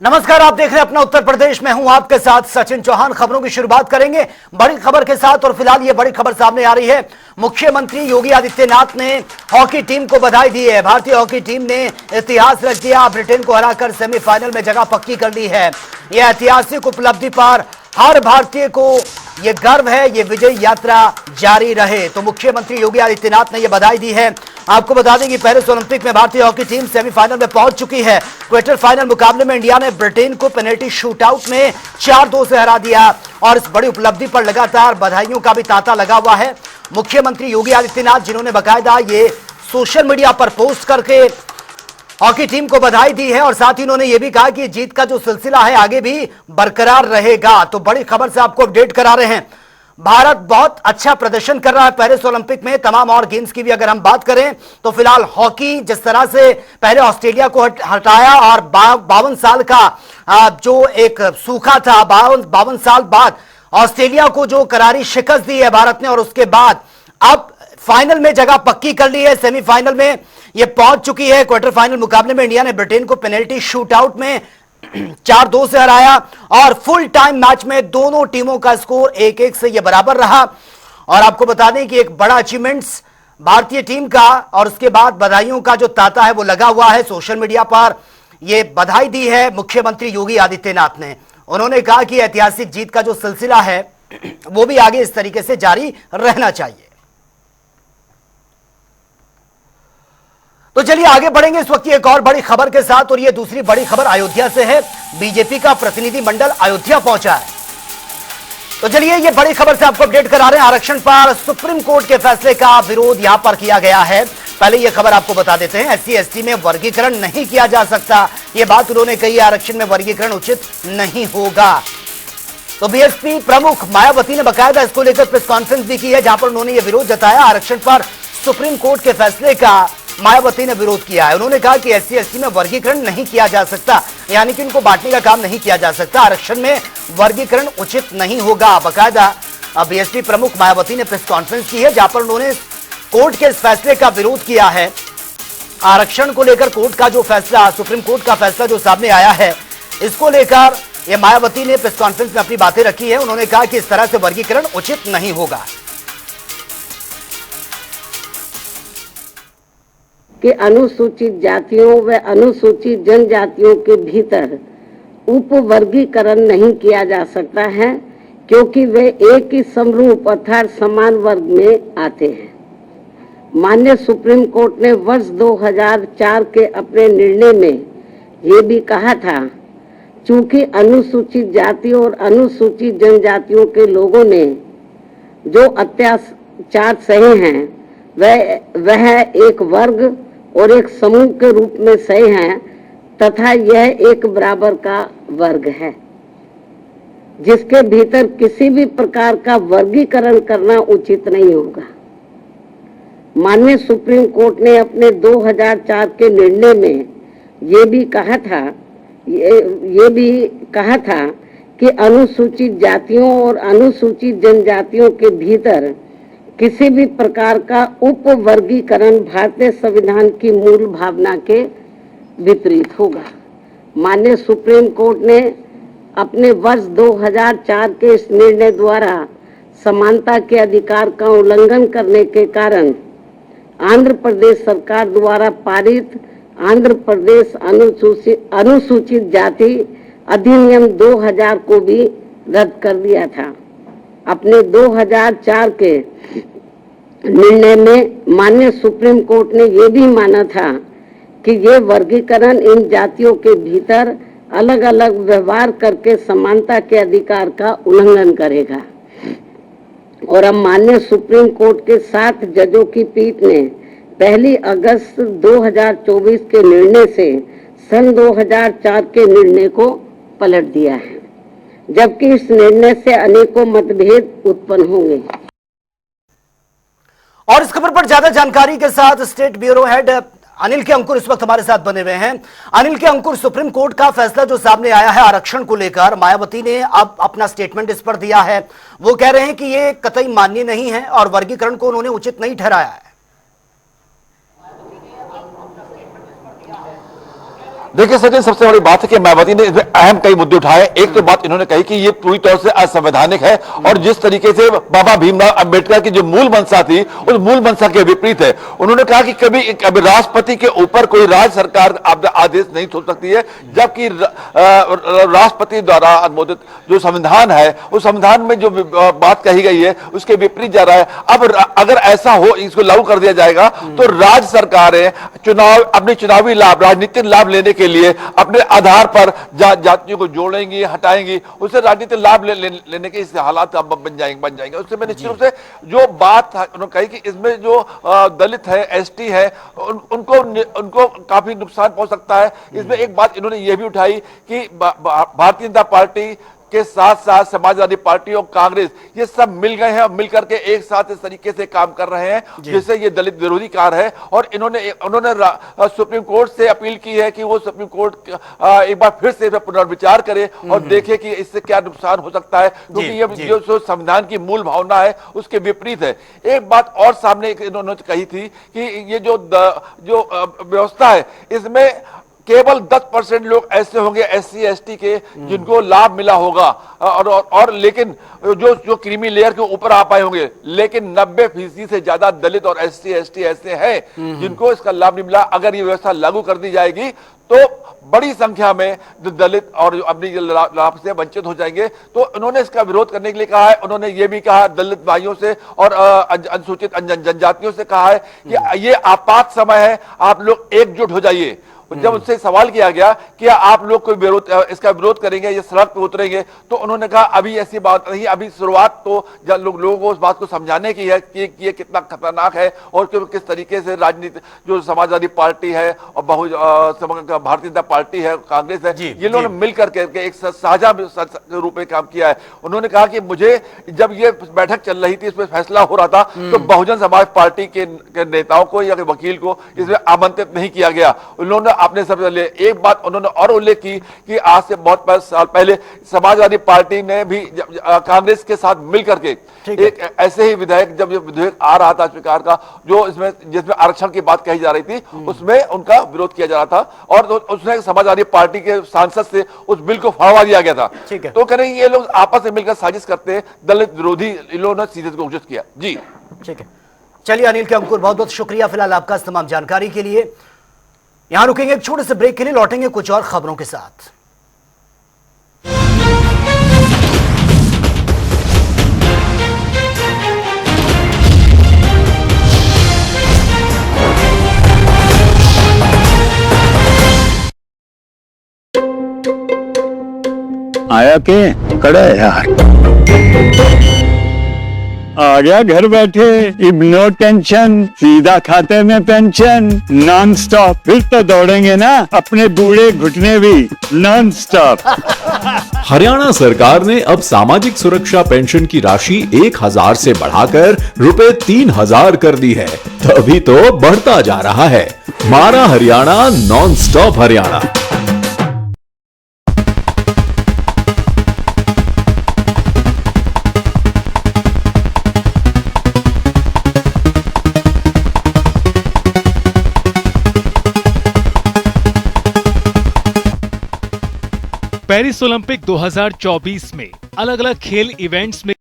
नमस्कार, आप देख रहे हैं अपना उत्तर प्रदेश में हूं आपके साथ सचिन चौहान। खबरों की शुरुआत करेंगे बड़ी खबर के साथ और फिलहाल ये बड़ी खबर सामने आ रही है। मुख्यमंत्री योगी आदित्यनाथ ने हॉकी टीम को बधाई दी है। भारतीय हॉकी टीम ने इतिहास रच दिया, ब्रिटेन को हराकर सेमीफाइनल में जगह पक्की कर ली है। यह ऐतिहासिक उपलब्धि पर हर भारतीय को ये गर्व है। ये विजय यात्रा जारी रहे। तो मुख्यमंत्री योगी आदित्यनाथ ने यह बधाई दी है। आपको बता दें कि पेरिस ओलंपिक में भारतीय हॉकी टीम सेमीफाइनल में पहुंच चुकी है। क्वार्टर फाइनल मुकाबले में इंडिया ने ब्रिटेन को पेनल्टी शूटआउट में 4-2 से हरा दिया और इस बड़ी उपलब्धि पर लगातार बधाइयों का भी तांता लगा हुआ है। मुख्यमंत्री योगी आदित्यनाथ जिन्होंने बाकायदा ये सोशल मीडिया पर पोस्ट करके हॉकी टीम को बधाई दी है और साथ ही उन्होंने यह भी कहा कि जीत का जो सिलसिला है आगे भी बरकरार रहेगा। तो बड़ी खबर से आपको अपडेट करा रहे हैं। भारत बहुत अच्छा प्रदर्शन कर रहा है पेरिस ओलंपिक में। तमाम और गेम्स की भी अगर हम बात करें तो फिलहाल हॉकी जिस तरह से पहले ऑस्ट्रेलिया को हटाया और 52 साल का जो एक सूखा था, 52 साल बाद ऑस्ट्रेलिया को जो करारी शिकस्त दी है भारत ने और उसके बाद अब फाइनल में जगह पक्की कर ली है। सेमीफाइनल में यह पहुंच चुकी है। क्वार्टर फाइनल मुकाबले में इंडिया ने ब्रिटेन को पेनल्टी शूटआउट में 4-2 से हराया और फुल टाइम मैच में दोनों टीमों का स्कोर 1-1 से यह बराबर रहा। और आपको बता दें कि एक बड़ा अचीवमेंट्स भारतीय टीम का और उसके बाद बधाइयों का जो तांता है वो लगा हुआ है। सोशल मीडिया पर यह बधाई दी है मुख्यमंत्री योगी आदित्यनाथ ने। उन्होंने कहा कि ऐतिहासिक जीत का जो सिलसिला है वो भी आगे इस तरीके से जारी रहना चाहिए। तो चलिए आगे बढ़ेंगे इस वक्त एक और बड़ी खबर के साथ और ये दूसरी बड़ी खबर अयोध्या से है। बीजेपी का प्रतिनिधि मंडल अयोध्या पहुंचा है। तो चलिए ये बड़ी खबर से आपको अपडेट करा रहे हैं। आरक्षण पर सुप्रीम कोर्ट के फैसले का विरोध यहां पर किया गया है। पहले यह खबर आपको बता देते हैं। SC/ST में वर्गीकरण नहीं किया जा सकता, यह बात उन्होंने कही। आरक्षण में वर्गीकरण उचित नहीं होगा। तो BSP प्रमुख मायावती ने बकायदा इसको लेकर प्रेस कॉन्फ्रेंस भी की है जहां पर उन्होंने यह विरोध जताया। आरक्षण पर सुप्रीम कोर्ट के फैसले का मायावती ने विरोध किया है। उन्होंने कहा कि SC/ST में वर्गीकरण नहीं किया जा सकता, यानी कि उनको बांटने का काम नहीं किया जा सकता। आरक्षण में वर्गीकरण उचित नहीं होगा। बकायदा BSP प्रमुख मायावती ने प्रेस कॉन्फ्रेंस की है जहां पर उन्होंने कोर्ट के इस फैसले का विरोध किया है। आरक्षण को लेकर कोर्ट का जो फैसला, सुप्रीम कोर्ट का फैसला जो सामने आया है, इसको लेकर यह मायावती ने प्रेस कॉन्फ्रेंस में अपनी बातें रखी है। उन्होंने कहा कि इस तरह से वर्गीकरण उचित नहीं होगा कि अनुसूचित जातियों व अनुसूचित जनजातियों के भीतर उप वर्गीकरण नहीं किया जा सकता है क्योंकि वे एक ही समरूप अर्थात समान वर्ग में आते हैं। माननीय सुप्रीम कोर्ट ने वर्ष 2004 के अपने निर्णय में ये भी कहा था, चूंकि अनुसूचित जाति और अनुसूचित जनजातियों के लोगों ने जो अत्याचार सहे हैं वह एक वर्ग और एक समूह के रूप में सही हैं तथा यह एक बराबर का वर्ग है जिसके भीतर किसी भी प्रकार का वर्गीकरण करना उचित नहीं होगा। माननीय सुप्रीम कोर्ट ने अपने 2004 के निर्णय में ये भी कहा था कि अनुसूचित जातियों और अनुसूचित जनजातियों के भीतर किसी भी प्रकार का उप वर्गीकरण भारतीय संविधान की मूल भावना के विपरीत होगा। माननीय सुप्रीम कोर्ट ने अपने वर्ष 2004 के इस निर्णय द्वारा समानता के अधिकार का उल्लंघन करने के कारण आंध्र प्रदेश सरकार द्वारा पारित आंध्र प्रदेश अनुसूचित जाति अधिनियम 2000 को भी रद्द कर दिया था। अपने 2004 के निर्णय में माननीय सुप्रीम कोर्ट ने यह भी माना था कि ये वर्गीकरण इन जातियों के भीतर अलग अलग व्यवहार करके समानता के अधिकार का उल्लंघन करेगा। और अब माननीय सुप्रीम कोर्ट के 7 जजों की पीठ ने 1 अगस्त 2024 के निर्णय से सन 2004 के निर्णय को पलट दिया है, जबकि इस निर्णय से अनेकों मतभेद उत्पन्न होंगे। और इस खबर पर ज्यादा जानकारी के साथ स्टेट ब्यूरो हेड अनिल के अंकुर इस वक्त हमारे साथ बने हुए हैं। अनिल के अंकुर, सुप्रीम कोर्ट का फैसला जो सामने आया है आरक्षण को लेकर, मायावती ने अब अपना स्टेटमेंट इस पर दिया है। वो कह रहे हैं कि ये कतई मान्य नहीं है और वर्गीकरण को उन्होंने उचित नहीं ठहराया है। देखिए सचिन, सबसे बड़ी बात है कि मायावती ने इसमें अहम कई मुद्दे उठाए। एक तो बात इन्होंने कही कि ये पूरी तरह से असंवैधानिक है और जिस तरीके से बाबा भीमराव अंबेडकर की जो मूल मंशा थी उस मूल मंशा के विपरीत है। उन्होंने कहा कि कभी राष्ट्रपति के ऊपर कोई राज्य सरकार आदेश नहीं छोड़ सकती है, जबकि राष्ट्रपति द्वारा अनुमोदित जो संविधान है उस संविधान में जो बात कही गई है उसके विपरीत जा रहा है। अब अगर ऐसा हो, इसको लागू कर दिया जाएगा तो राज्य सरकारें अपने चुनावी लाभ, राजनीतिक लाभ लेने के लिए अपने आधार पर जातियों को जोड़ेंगी, हटाएंगी, उससे राजनीतिक लाभ लेने के इस हालात बन जाएंगे। उससे मैं निश्चित रूप से जो बात उन्होंने कही कि इसमें जो दलित है, एसटी है, उनको काफी नुकसान पहुंच सकता है। इसमें एक बात इन्होंने ये भी उठाई कि भारतीय जनता पार्टी के साथ साथ समाजवादी पार्टी और कांग्रेस ये सब मिल गए हैं और मिलकर के एक साथ इस तरीके से काम कर रहे हैं जिससे ये दलित विरोधी कार्य है। और उन्होंने सुप्रीम कोर्ट से अपील की है कि वो सुप्रीम कोर्ट एक बार फिर से पुनर्विचार करे और देखे कि इससे क्या नुकसान हो सकता है, क्योंकि ये जो संविधान की मूल भावना है उसके विपरीत है। एक बात और सामने इन्होंने कही थी कि ये जो व्यवस्था है इसमें केवल 10% लोग ऐसे होंगे एससी एसटी के जिनको लाभ मिला होगा और लेकिन जो क्रीमी लेयर के ऊपर आ पाए होंगे, लेकिन 90% से ज्यादा दलित और एससी एसटी ऐसे हैं जिनको इसका लाभ नहीं मिला। अगर ये व्यवस्था लागू कर दी जाएगी तो बड़ी संख्या में जो दलित और अपनी लाभ से वंचित हो जाएंगे। तो उन्होंने इसका विरोध करने के लिए कहा है। उन्होंने ये भी कहा दलित भाइयों से और अनुसूचित जनजातियों से कहा है कि ये आपात समय है, आप लोग एकजुट हो जाइए। जब उनसे सवाल किया गया कि आप लोग कोई इसका विरोध करेंगे, ये सड़क पे उतरेंगे, तो उन्होंने कहा अभी ऐसी बात नहीं, अभी शुरुआत तो लोगों को उस बात को समझाने की है कि ये कितना खतरनाक है और किस तरीके से राजनीति जो समाजवादी पार्टी है और भारतीय जनता पार्टी है, कांग्रेस है, ये लोगों ने मिलकर के एक साझा रूप में काम किया है। उन्होंने कहा कि मुझे जब ये बैठक चल रही थी, इसमें फैसला हो रहा था, तो बहुजन समाज पार्टी के नेताओं को या वकील को इसमें आमंत्रित नहीं किया गया। उन्होंने अपने सबसे लिए एक बात उन्होंने और उल्लेख की कि आज से बहुत साल पहले समाजवादी पार्टी ने भी कांग्रेस के साथ मिलकर के एक ऐसे ही विधेयक, जब ये विधेयक आ रहा था स्वीकार का, जो जिसमें आरक्षण की बात कही जा रही थी, उसमें उनका विरोध किया जा रहा था और उसने समाजवादी पार्टी के सांसद से उस बिल को फड़वा दिया गया था। तो कह रहे ये लोग आपस में मिलकर साजिश करते हैं, दलित विरोधी लोगों ने सीधे घोषित किया। जी ठीक है, चलिए अनिल के अंकुर, बहुत बहुत शुक्रिया फिलहाल आपका तमाम जानकारी के लिए। यहां रुकेंगे एक छोटे से ब्रेक के लिए, लौटेंगे कुछ और खबरों के साथ। आया के खड़ा है यार, आ गया घर बैठे, अब नो टेंशन, सीधा खाते में पेंशन, नॉन स्टॉप। फिर तो दौड़ेंगे ना अपने बूढ़े घुटने भी नॉन स्टॉप। हरियाणा सरकार ने अब सामाजिक सुरक्षा पेंशन की राशि 1000 से बढ़ाकर रुपए 3000 कर दी है, तभी तो बढ़ता जा रहा है। मारा Haryana, non stop Haryana. Paris Olympic 2024 में अलग अलग खेल इवेंट्स में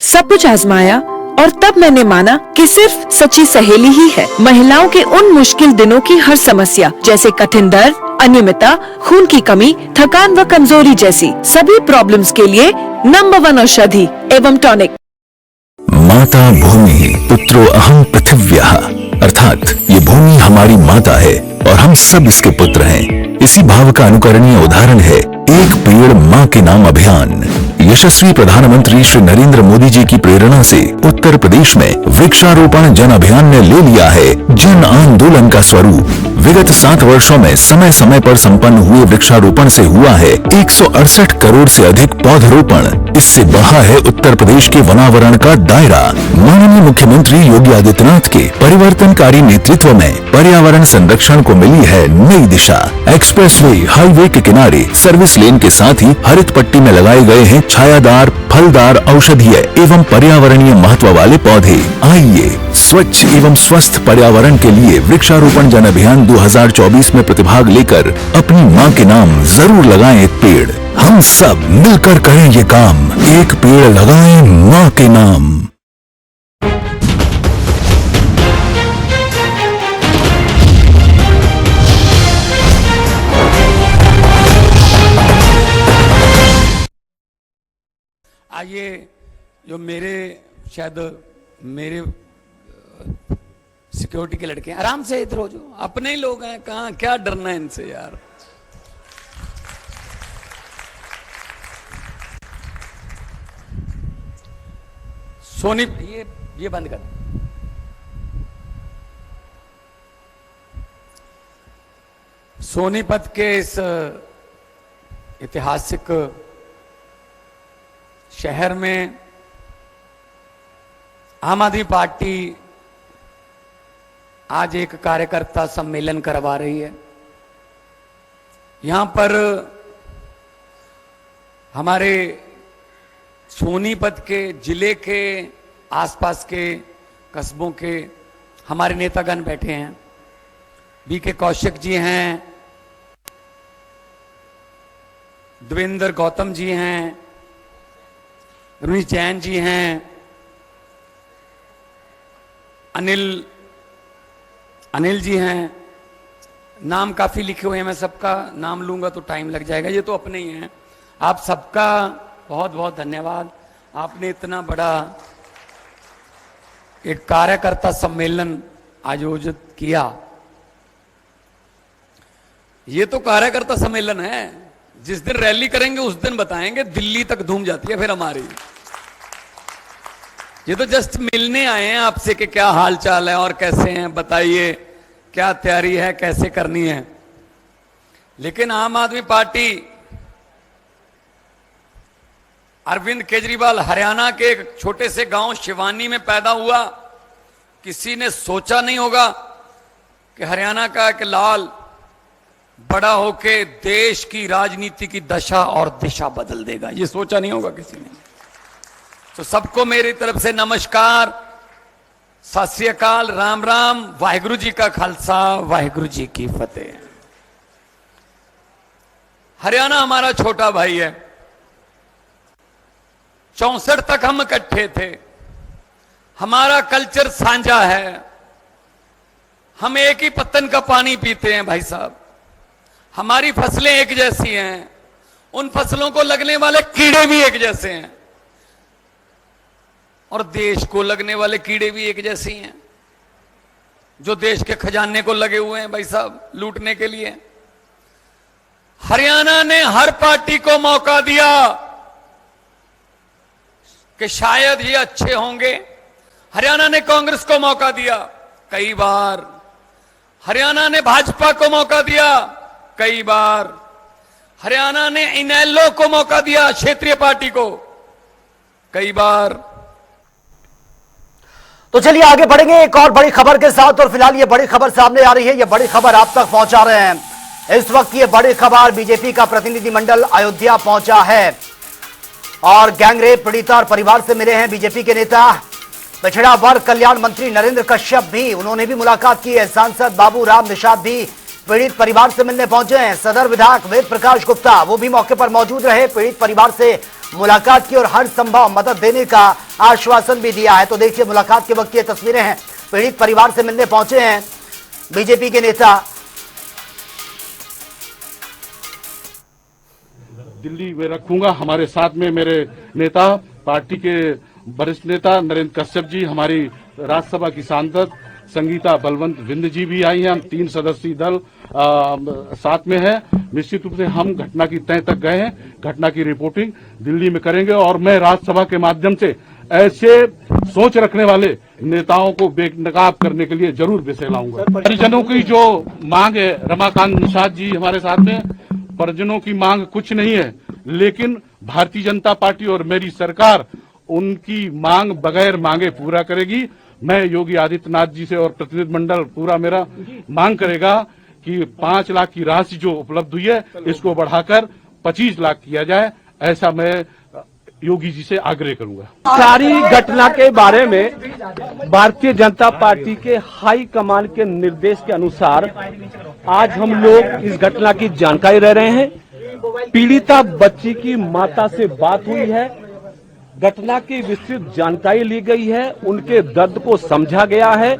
सब कुछ आजमाया और तब मैंने माना कि सिर्फ सच्ची सहेली ही है महिलाओं के उन मुश्किल दिनों की हर समस्या, जैसे कठिन दर्द, अनियमितता, खून की कमी, थकान व कमजोरी जैसी सभी प्रॉब्लम्स के लिए नंबर 1 औषधि एवं टॉनिक। माता भूमि पुत्रो अहम पृथिव्यः, अर्थात ये भूमि हमारी माता है और हम सब इसके पुत्र हैं। इसी भाव का अनुकरणीय उदाहरण है एक पेड़ माँ के नाम अभियान। यशस्वी प्रधानमंत्री श्री नरेंद्र मोदी जी की प्रेरणा से उत्तर प्रदेश में वृक्षारोपण जन अभियान ने ले लिया है जन आंदोलन का स्वरूप। विगत 7 वर्षों में समय समय पर संपन्न हुए वृक्षारोपण से हुआ है 168 करोड़ से अधिक पौधरोपण। इससे बढ़ा है उत्तर प्रदेश के वनावरण का दायरा। माननीय मुख्यमंत्री योगी आदित्यनाथ के परिवर्तनकारी नेतृत्व में पर्यावरण संरक्षण को मिली है नई दिशा। एक्सप्रेसवे, हाईवे के किनारे सर्विस लेन के साथ ही हरित पट्टी में लगाए गए हैं छायादार, फलदार, औषधीय एवं पर्यावरणीय महत्व वाले पौधे। आइए स्वच्छ एवं स्वस्थ पर्यावरण के लिए वृक्षारोपण जन अभियान 2024 में प्रतिभाग लेकर अपनी मां के नाम जरूर लगाएं एक पेड़। हम सब मिलकर करें ये काम, एक पेड़ लगाएं मां के नाम। आइए, जो शायद मेरे सिक्योरिटी के लड़के हैं, आराम से इधर हो, जो अपने ही लोग हैं, कहां क्या डरना है इनसे यार। सोनी, ये बंद कर। सोनीपत के इस ऐतिहासिक शहर में आम आदमी पार्टी आज एक कार्यकर्ता सम्मेलन करवा रही है। यहां पर हमारे सोनीपत के जिले के आसपास के कस्बों के हमारे नेतागण बैठे हैं। बीके कौशिक जी हैं, देवेंद्र गौतम जी हैं, रुनीश जैन जी हैं, अनिल जी हैं। नाम काफी लिखे हुए हैं, मैं सबका नाम लूंगा तो टाइम लग जाएगा, ये तो अपने ही हैं। आप सबका बहुत बहुत धन्यवाद, आपने इतना बड़ा एक कार्यकर्ता सम्मेलन आयोजित किया। ये तो कार्यकर्ता सम्मेलन है, जिस दिन रैली करेंगे उस दिन बताएंगे, दिल्ली तक धूम जाती है फिर हमारी। ये तो जस्ट मिलने आए हैं आपसे कि क्या हाल चाल है और कैसे हैं, बताइए क्या तैयारी है, कैसे करनी है। लेकिन आम आदमी पार्टी, अरविंद केजरीवाल हरियाणा के एक छोटे से गांव शिवानी में पैदा हुआ। किसी ने सोचा नहीं होगा कि हरियाणा का एक लाल बड़ा होके देश की राजनीति की दशा और दिशा बदल देगा, ये सोचा नहीं होगा किसी ने। तो सबको मेरी तरफ से नमस्कार, सत श्री अकाल, राम राम, वाहिगुरु जी का खालसा, वाहिगुरु जी की फतेह। हरियाणा हमारा छोटा भाई है। 64 तक हम इकट्ठे थे। हमारा कल्चर साझा है। हम एक ही पत्तन का पानी पीते हैं भाई साहब। हमारी फसलें एक जैसी हैं, उन फसलों को लगने वाले कीड़े भी एक जैसे हैं और देश को लगने वाले कीड़े भी एक जैसे ही हैं, जो देश के खजाने को लगे हुए हैं भाई साहब लूटने के लिए। हरियाणा ने हर पार्टी को मौका दिया कि शायद ये अच्छे होंगे। हरियाणा ने कांग्रेस को मौका दिया कई बार, हरियाणा ने भाजपा को मौका दिया कई बार, हरियाणा ने इनेलो को मौका दिया, क्षेत्रीय पार्टी को, कई बार। तो चलिए आगे बढ़ेंगे एक और बड़ी खबर के साथ। और फिलहाल ये बड़ी खबर सामने आ रही है, ये बड़ी खबर आप तक पहुंचा रहे हैं। इस वक्त ये बड़ी खबर, बीजेपी का प्रतिनिधिमंडल अयोध्या पहुंचा है और गैंगरेप पीड़िता और परिवार से मिले हैं बीजेपी के नेता। पिछड़ा वर्ग कल्याण मंत्री नरेंद्र कश्यप भी, उन्होंने भी मुलाकात की है। सांसद बाबू राम निषाद भी पीड़ित परिवार से मिलने पहुंचे हैं। सदर विधायक वेद प्रकाश गुप्ता वो भी मौके पर मौजूद रहे, पीड़ित परिवार से मुलाकात की और हर संभव मदद देने का आश्वासन भी दिया है। तो देखिए मुलाकात के वक्त की तस्वीरें हैं, पीड़ित परिवार से मिलने पहुंचे हैं बीजेपी के नेता। दिल्ली में रखूंगा, हमारे साथ में मेरे नेता, पार्टी के वरिष्ठ नेता नरेंद्र कश्यप जी, हमारी राज्यसभा की सांसद संगीता बलवंत विंद जी भी आई हैं। हम 3 सदस्यीय दल साथ में है। निश्चित रूप से हम घटना की तह तक गए हैं, घटना की रिपोर्टिंग दिल्ली में करेंगे और मैं राज्यसभा के माध्यम से ऐसे सोच रखने वाले नेताओं को बेनकाब करने के लिए जरूर विषय लाऊंगा। परिजनों की जो मांग है, रमाकांत निषाद जी हमारे साथ में, परिजनों की मांग कुछ नहीं है, लेकिन भारतीय जनता पार्टी और मेरी सरकार उनकी मांग बगैर मांगे पूरा करेगी। मैं योगी आदित्यनाथ जी से और प्रतिनिधिमंडल पूरा मेरा मांग करेगा कि 5 लाख की राशि जो उपलब्ध हुई है इसको बढ़ाकर 25 लाख किया जाए। ऐसा मैं योगी जी से आग्रह करूंगा। सारी घटना के बारे में भारतीय जनता पार्टी के हाई कमान के निर्देश के अनुसार आज हम लोग इस घटना की जानकारी ले रहे हैं। पीड़िता बच्ची की माता से बात हुई है, घटना की विस्तृत जानकारी ली गई है, उनके दर्द को समझा गया है।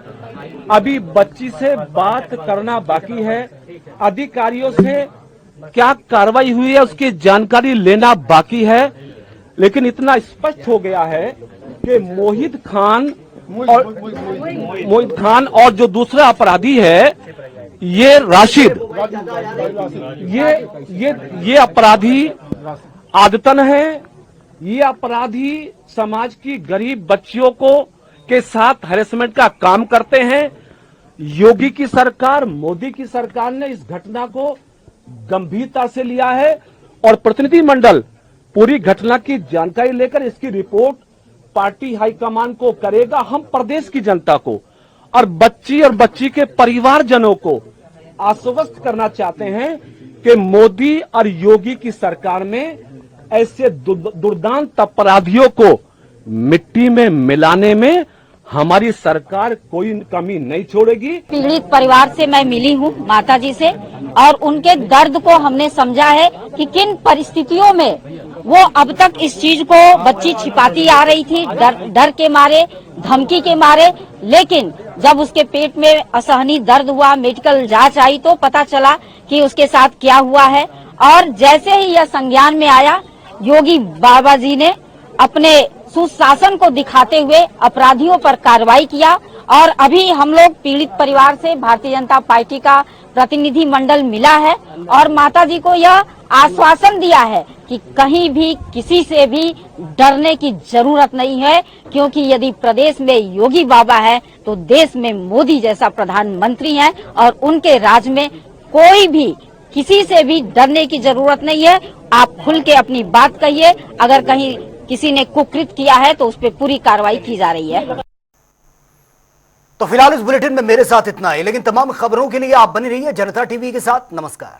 अभी बच्ची से बात करना बाकी है, अधिकारियों से क्या कार्रवाई हुई है उसकी जानकारी लेना बाकी है, लेकिन इतना स्पष्ट हो गया है कि मोहित खान और जो दूसरा अपराधी है ये राशिद, ये अपराधी आदतन है, ये अपराधी समाज की गरीब बच्चियों को के साथ हैरेसमेंट का काम करते हैं। योगी की सरकार, मोदी की सरकार ने इस घटना को गंभीरता से लिया है और प्रतिनिधि मंडल पूरी घटना की जानकारी लेकर इसकी रिपोर्ट पार्टी हाईकमान को करेगा। हम प्रदेश की जनता को और बच्ची के परिवारजनों को आश्वस्त करना चाहते हैं कि मोदी और योगी की सरकार में ऐसे दुर्दांत अपराधियों को मिट्टी में मिलाने में हमारी सरकार कोई कमी नहीं छोड़ेगी। पीड़ित परिवार से मैं मिली हूँ, माताजी से, और उनके दर्द को हमने समझा है कि किन परिस्थितियों में वो अब तक इस चीज को बच्ची छिपाती आ रही थी, डर के मारे, धमकी के मारे। लेकिन जब उसके पेट में असहनीय दर्द हुआ, मेडिकल जांच आई तो पता चला कि उसके साथ क्या हुआ है। और जैसे ही यह संज्ञान में आया, योगी बाबा जी ने अपने सुशासन को दिखाते हुए अपराधियों पर कार्रवाई किया। और अभी हम लोग पीड़ित परिवार से भारतीय जनता पार्टी का प्रतिनिधि मंडल मिला है और माताजी को यह आश्वासन दिया है कि कहीं भी किसी से भी डरने की जरूरत नहीं है, क्योंकि यदि प्रदेश में योगी बाबा है तो देश में मोदी जैसा प्रधानमंत्री है और उनके राज में कोई भी किसी से भी डरने की जरूरत नहीं है। आप खुल के अपनी बात कहिए, अगर कहीं किसी ने कुकृत किया है तो उस पर पूरी कार्रवाई की जा रही है। तो फिलहाल इस बुलेटिन में मेरे साथ इतना ही, लेकिन तमाम खबरों के लिए आप बने रहिए जनता टीवी के साथ। नमस्कार।